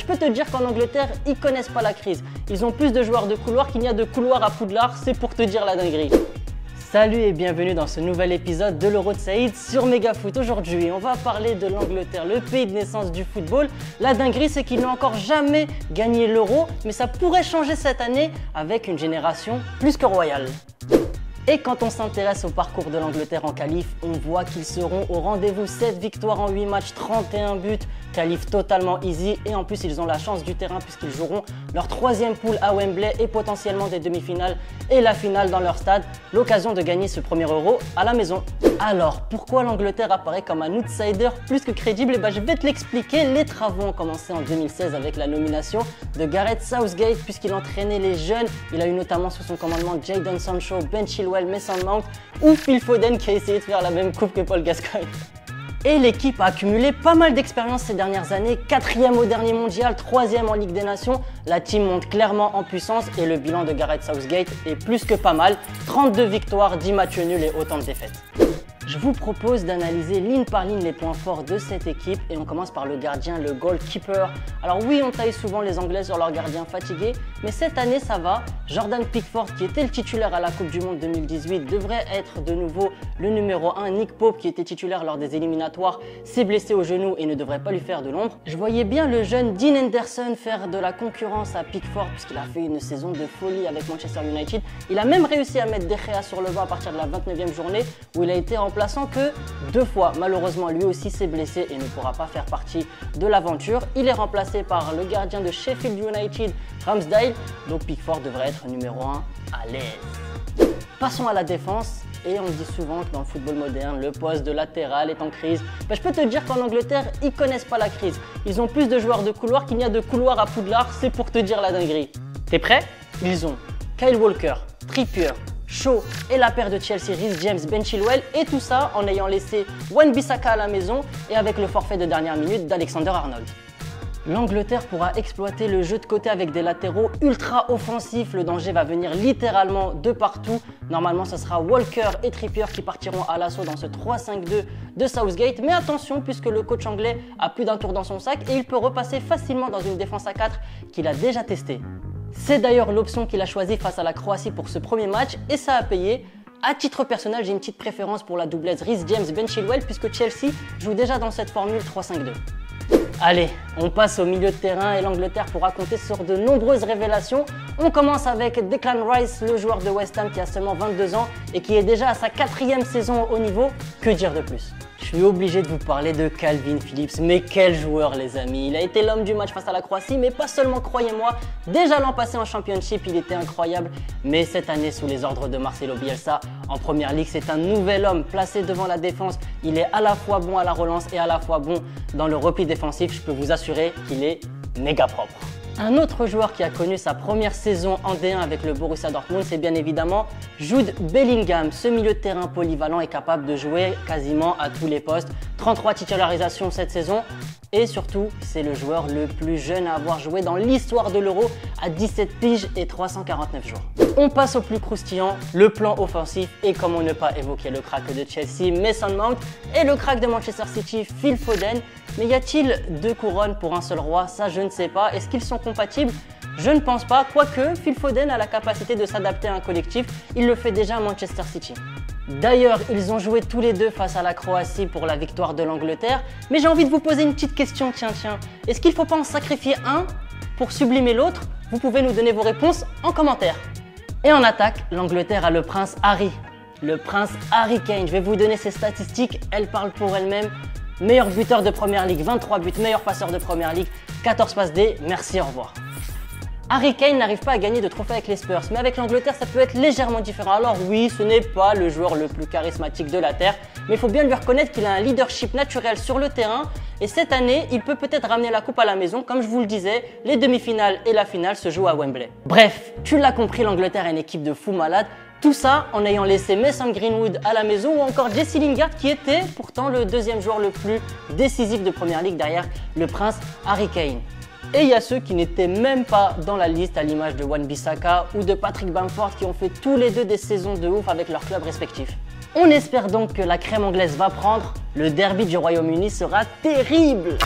Je peux te dire qu'en Angleterre, ils connaissent pas la crise. Ils ont plus de joueurs de couloir qu'il n'y a de couloirs à Poudlard, c'est pour te dire la dinguerie. Salut et bienvenue dans ce nouvel épisode de l'Euro de Saïd sur Megafoot. Aujourd'hui, on va parler de l'Angleterre, le pays de naissance du football. La dinguerie, c'est qu'ils n'ont encore jamais gagné l'Euro, mais ça pourrait changer cette année avec une génération plus que royale. Et quand on s'intéresse au parcours de l'Angleterre en qualif, on voit qu'ils seront au rendez-vous. 7 victoires en 8 matchs, 31 buts, qualif totalement easy. Et en plus, ils ont la chance du terrain puisqu'ils joueront leur 3e poule à Wembley et potentiellement des demi-finales et la finale dans leur stade. L'occasion de gagner ce premier Euro à la maison. Alors, pourquoi l'Angleterre apparaît comme un outsider plus que crédible? Je vais te l'expliquer. Les travaux ont commencé en 2016 avec la nomination de Gareth Southgate puisqu'il entraînait les jeunes. Il a eu notamment sous son commandement Jadon Sancho, Ben Chilwell, Mason Mount ou Phil Foden qui a essayé de faire la même coupe que Paul Gascoigne. Et l'équipe a accumulé pas mal d'expérience ces dernières années, 4e au dernier mondial, 3e en Ligue des Nations. La team monte clairement en puissance et le bilan de Gareth Southgate est plus que pas mal. 32 victoires, 10 matchs nuls et autant de défaites. Je vous propose d'analyser ligne par ligne les points forts de cette équipe et on commence par le gardien, le goalkeeper. Alors oui, on taille souvent les Anglais sur leur gardien fatigué, mais cette année ça va. Jordan Pickford, qui était le titulaire à la Coupe du Monde 2018, devrait être de nouveau le numéro 1. Nick Pope, qui était titulaire lors des éliminatoires, s'est blessé au genou et ne devrait pas lui faire de l'ombre. Je voyais bien le jeune Dean Henderson faire de la concurrence à Pickford puisqu'il a fait une saison de folie avec Manchester United. Il a même réussi à mettre De Gea sur le banc à partir de la 29e journée où il a été remplaçant que 2 fois. Malheureusement, lui aussi s'est blessé et ne pourra pas faire partie de l'aventure. Il est remplacé par le gardien de Sheffield United, Ramsdale. Donc Pickford devrait être numéro 1 à l'aise. Passons à la défense. Et on dit souvent que dans le football moderne, le poste de latéral est en crise. Je peux te dire qu'en Angleterre, ils connaissent pas la crise. Ils ont plus de joueurs de couloir qu'il n'y a de couloirs à Poudlard, c'est pour te dire la dinguerie. T'es prêt? Ils ont Kyle Walker, Trippier, Shaw et la paire de Chelsea, Reece James, Ben Chilwell, et tout ça en ayant laissé Wan-Bissaka à la maison et avec le forfait de dernière minute d'Alexander Arnold. L'Angleterre pourra exploiter le jeu de côté avec des latéraux ultra offensifs. Le danger va venir littéralement de partout. Normalement, ce sera Walker et Trippier qui partiront à l'assaut dans ce 3-5-2 de Southgate. Mais attention, puisque le coach anglais a plus d'un tour dans son sac et il peut repasser facilement dans une défense à 4 qu'il a déjà testée. C'est d'ailleurs l'option qu'il a choisie face à la Croatie pour ce premier match et ça a payé. À titre personnel, j'ai une petite préférence pour la doublette Reece James, Ben Chilwell puisque Chelsea joue déjà dans cette formule 3-5-2. Allez, on passe au milieu de terrain et l'Angleterre pourra compter sur de nombreuses révélations. On commence avec Declan Rice, le joueur de West Ham qui a seulement 22 ans et qui est déjà à sa 4e saison au haut niveau. Que dire de plus? Je suis obligé de vous parler de Calvin Phillips, mais quel joueur les amis! Il a été l'homme du match face à la Croatie, mais pas seulement, croyez-moi. Déjà l'an passé en Championship, il était incroyable, mais cette année sous les ordres de Marcelo Bielsa, en Première Ligue, c'est un nouvel homme placé devant la défense. Il est à la fois bon à la relance et à la fois bon dans le repli défensif. Je peux vous assurer qu'il est méga propre. Un autre joueur qui a connu sa première saison en D1 avec le Borussia Dortmund, c'est bien évidemment Jude Bellingham. Ce milieu de terrain polyvalent est capable de jouer quasiment à tous les postes. 33 titularisations cette saison et surtout, c'est le joueur le plus jeune à avoir joué dans l'histoire de l'Euro à 17 piges et 349 jours. On passe au plus croustillant, le plan offensif et comment ne pas évoquer le crack de Chelsea, Mason Mount et le crack de Manchester City, Phil Foden. Mais y a-t-il 2 couronnes pour un seul roi? Ça, je ne sais pas. Est-ce qu'ils sont compatibles? Je ne pense pas, quoique Phil Foden a la capacité de s'adapter à un collectif. Il le fait déjà à Manchester City. D'ailleurs, ils ont joué tous les deux face à la Croatie pour la victoire de l'Angleterre. Mais j'ai envie de vous poser une petite question, tiens. Est-ce qu'il ne faut pas en sacrifier un pour sublimer l'autre? Vous pouvez nous donner vos réponses en commentaire. Et en attaque, l'Angleterre a le prince Harry. Le prince Harry Kane. Je vais vous donner ses statistiques, elles parlent pour elles-mêmes. Meilleur buteur de Première Ligue, 23 buts, meilleur passeur de Première Ligue, 14 passes D, merci, au revoir. Harry Kane n'arrive pas à gagner de trophée avec les Spurs, mais avec l'Angleterre, ça peut être légèrement différent. Alors oui, ce n'est pas le joueur le plus charismatique de la Terre, mais il faut bien lui reconnaître qu'il a un leadership naturel sur le terrain. Et cette année, il peut peut-être ramener la coupe à la maison. Comme je vous le disais, les demi-finales et la finale se jouent à Wembley. Bref, tu l'as compris, l'Angleterre est une équipe de fous malades. Tout ça en ayant laissé Mason Greenwood à la maison ou encore Jesse Lingard qui était pourtant le 2e joueur le plus décisif de Première Ligue derrière le prince Harry Kane. Et il y a ceux qui n'étaient même pas dans la liste à l'image de Wan-Bissaka ou de Patrick Bamford qui ont fait tous les deux des saisons de ouf avec leurs clubs respectifs. On espère donc que la crème anglaise va prendre. Le derby du Royaume-Uni sera terrible.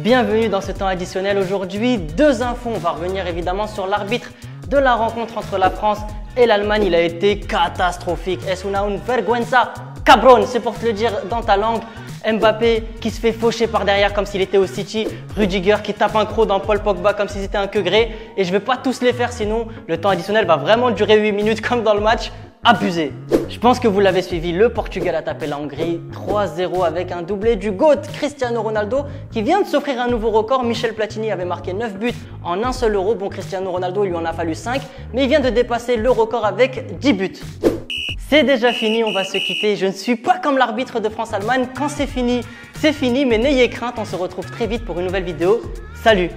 Bienvenue dans ce temps additionnel. Aujourd'hui, deux infos. On va revenir évidemment sur l'arbitre de la rencontre entre la France et l'Allemagne. Il a été catastrophique. Es una vergüenza, cabron, c'est pour te le dire dans ta langue. Mbappé qui se fait faucher par derrière comme s'il était au City. Rudiger qui tape un croc dans Paul Pogba comme si c'était un queugré. Et je ne vais pas tous les faire sinon le temps additionnel va vraiment durer 8 minutes comme dans le match. Abusé. Je pense que vous l'avez suivi, le Portugal a tapé la Hongrie 3-0 avec un doublé du GOAT Cristiano Ronaldo qui vient de s'offrir un nouveau record. Michel Platini avait marqué 9 buts en un seul euro. Bon, Cristiano Ronaldo, il lui en a fallu 5, mais il vient de dépasser le record avec 10 buts. C'est déjà fini, on va se quitter. Je ne suis pas comme l'arbitre de France-Allemagne. Quand c'est fini, mais n'ayez crainte, on se retrouve très vite pour une nouvelle vidéo. Salut!